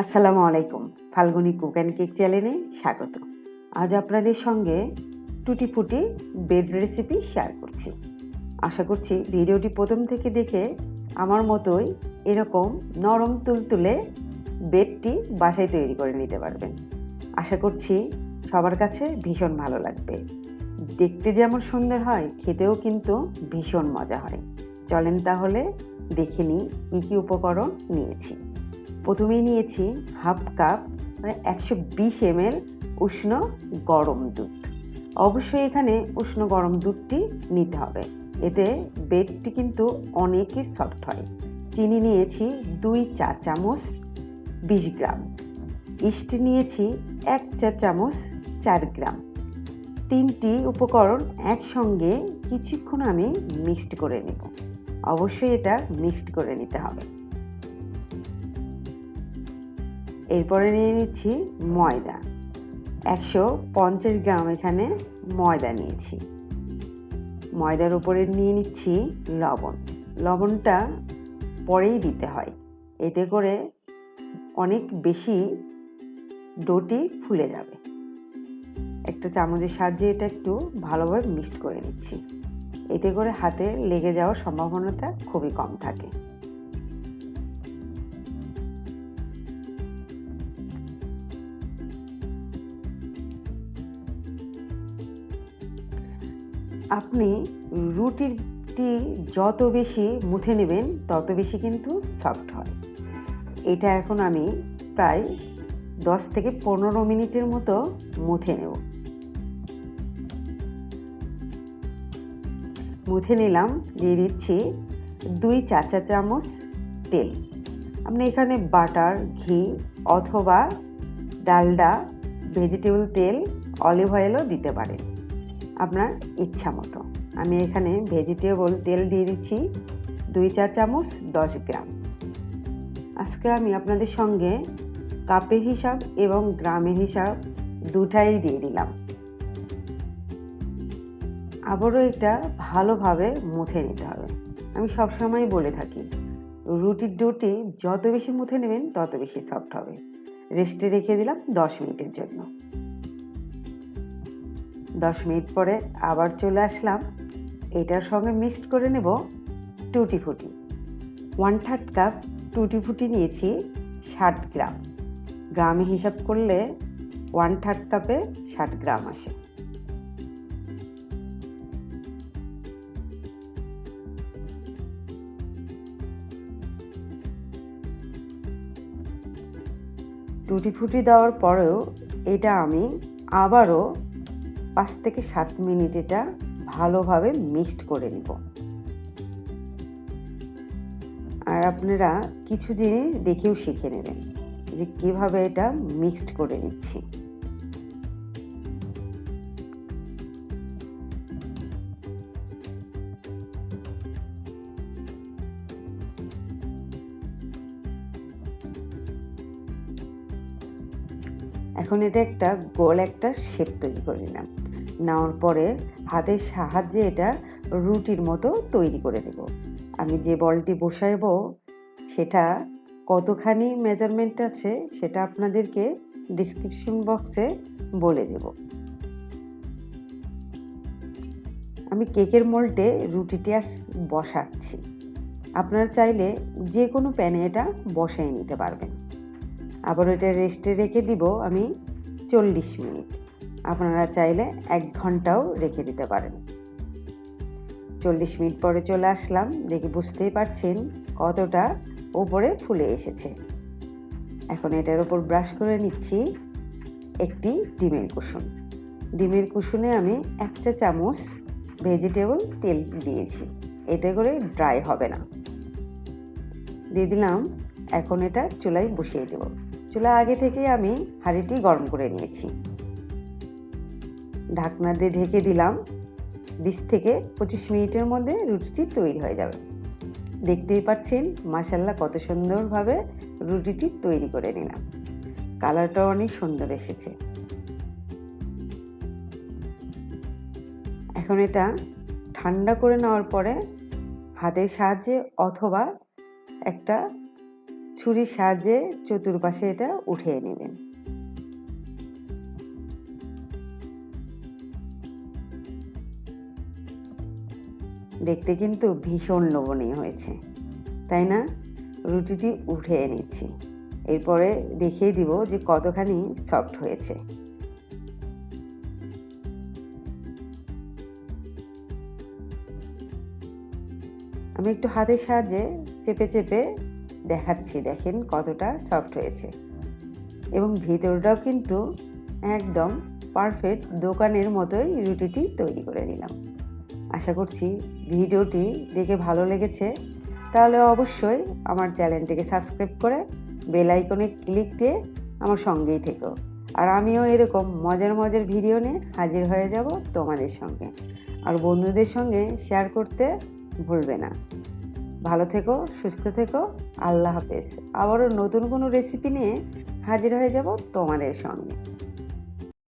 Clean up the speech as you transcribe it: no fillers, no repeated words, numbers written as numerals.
আসসালামু আলাইকুম। Falguni cook and cake চ্যানেলে স্বাগত। আজ আপনাদের সঙ্গে টুটি ফুটি ব্রেড রেসিপি শেয়ার করছি। আশা করছি ভিডিওটি প্রথম থেকে দেখে আমার মতোই এরকম নরম তুলতুলে ব্রেডটি বাসায় তৈরি করে নিতে পারবেন। আশা করছি সবার কাছে ভীষণ ভালো লাগবে। দেখতে যেমন সুন্দর হয়, খেতেও কিন্তু ভীষণ মজা হয়। চলেন তাহলে দেখে নিই কী কী উপকরণ নিয়েছি। প্রথমেই নিয়েছি হাফ কাপ মানে 120 ml উষ্ণ গরম দুধ। অবশ্যই এখানে উষ্ণ গরম দুধটি নিতে হবে, এতে ব্রেডটি কিন্তু অনেকই সফট হয়। চিনি নিয়েছি 2 চা চামচ 20 গ্রাম। ইস্ট নিয়েছি 1 চা চামচ 4 গ্রাম। তিনটি উপকরণ একসঙ্গে কিছুক্ষণ আমি মিক্সড করে নেব। অবশ্যই এটা মিক্সড করে নিতে হবে। এরপরে নিয়ে নিচ্ছি ময়দা, 150 গ্রাম এখানে ময়দা নিয়েছি। ময়দার উপরে নিয়ে নিচ্ছি লবণ। লবণটা পরেই দিতে হয়, এতে করে অনেক বেশি ডোটি ফুলে যাবে। একটা চামচের সাহায্যে এটা একটু ভালোভাবে মিক্সড করে নিচ্ছি, এতে করে হাতে লেগে যাওয়ার সম্ভাবনাটা খুবই কম থাকে। আপনি রুটিটি যত বেশি মুথে নেবেন তত বেশি কিন্তু সফট হয়। এটা এখন আমি প্রায় 10 থেকে 15 মিনিটের মতো মুথে নেব। মুথে নিলাম। দিয়ে দিচ্ছি 2 চা চামচ তেল। আপনি এখানে বাটার, ঘি অথবা ডালডা, ভেজিটেবল তেল, অলিভ অয়েলও দিতে পারেন আপনার ইচ্ছা মতো। আমি এখানে ভেজিটেবল তেল দিয়ে দিচ্ছি 2 চা চামচ 10 গ্রাম। আজকে আমি আপনাদের সঙ্গে কাপের হিসাব এবং গ্রামের হিসাব দুটাই দিয়ে দিলাম। আবারও এটা ভালোভাবে মুথে নিতে হবে। আমি সবসময় বলে থাকি, রুটির ডোটি যত বেশি মুথে নেবেন তত বেশি সফট হবে। রেস্টে রেখে দিলাম 10 মিনিটের জন্য। 10 মিনিট পরে আবার চলে আসলাম। এটার সঙ্গে মিক্সড করে নেব টুটি ফুটি। 1/3 কাপ টুটি ফুটি নিয়েছি 60 গ্রাম। গ্রামে হিসাব করলে 1/3 কাপে 60 গ্রাম আসে। টুটি ফুটি দেওয়ার পরেও এটা আমি আবারও 5 থেকে 7 মিনিট এটা ভালোভাবে মিক্সড করে নিব। আর আপনারা কিছু জিনিস দেখেও শিখে নেবেন যে কিভাবে এটা মিক্সড করে নিচ্ছি। এখন এটা একটা গোল একটা শেপ তৈরি করে নিলাম। নেওয়ার পরে হাতের সাহায্যে এটা রুটির মতো তৈরি করে দেব। আমি যে বলটি বসাইব সেটা কতখানি মেজারমেন্ট আছে সেটা আপনাদেরকে ডিসক্রিপশন বক্সে বলে দেব। আমি কেকের মোল্ডে রুটিটি বসাচ্ছি। আপনারা চাইলে যে কোনো প্যানে এটা বসাই নিতে পারবেন। আবার এটা রেস্টে রেখে দিব আমি 40 মিনিট। আপনারা চাইলে 1 ঘন্টাও রেখে দিতে পারেন। 40 মিনিট পরে চলে আসলাম। দেখে বুঝতেই পারছেন কতটা উপরে ফুলে এসেছে। এখন এটার উপর ব্রাশ করে নিচ্ছি একটি ডিমের কুসুম। ডিমের কুসুমে আমি 1 চা চামচ ভেজিটেবল তেল দিয়েছি, এতে করে ড্রাই হবে না। দিয়ে দিলাম। এখন এটা চুলায় বসিয়ে দেব। চুলা আগে থেকেই আমি হাঁড়িটি গরম করে নিয়েছি। ঢাকনা দিয়ে ঢেকে দিলাম। 20 থেকে 25 মিনিটের মধ্যে রুটিটি তৈরি হয়ে যাবে। দেখতেই পাচ্ছেন মাশাআল্লাহ কত সুন্দরভাবে রুটিটি তৈরি করে নিলাম। কালারটাও অনেক সুন্দর এসেছে। এখন এটা ঠান্ডা করে নেওয়ার পরে হাতের সাহায্যে অথবা একটা ছুরির সাহায্যে চতুর্পাশে এটা উঠিয়ে নেবেন। দেখতে কিন্তু ভীষণ লোভনীয় হয়েছে, তাই না? রুটিটি উঠিয়ে নিচ্ছি। এরপরে দেখিয়ে দিব যে কতখানি সফট হয়েছে। আমি একটু হাতের সাহায্যে চেপে চেপে দেখাচ্ছি, দেখেন কতটা সফট হয়েছে। এবং ভিতরটাও কিন্তু একদম পারফেক্ট দোকানের মতোই রুটিটি তৈরি করে নিলাম। আশা করছি ভিডিওটি দেখে ভালো লেগেছে। তাহলে অবশ্যই আমার চ্যানেলটিকে সাবস্ক্রাইব করে বেল আইকনে ক্লিক দিয়ে আমার সঙ্গেই থেকো। আর আমিও এরকম মজার মজার ভিডিও নিয়ে হাজির হয়ে যাব তোমাদের সঙ্গে। আর বন্ধুদের সঙ্গে শেয়ার করতে ভুলবে না। ভালো থেকো, সুস্থ থেকো, আল্লাহ হাফেজ। আবারও নতুন কোনো রেসিপি নিয়ে হাজির হয়ে যাব তোমাদের সঙ্গে।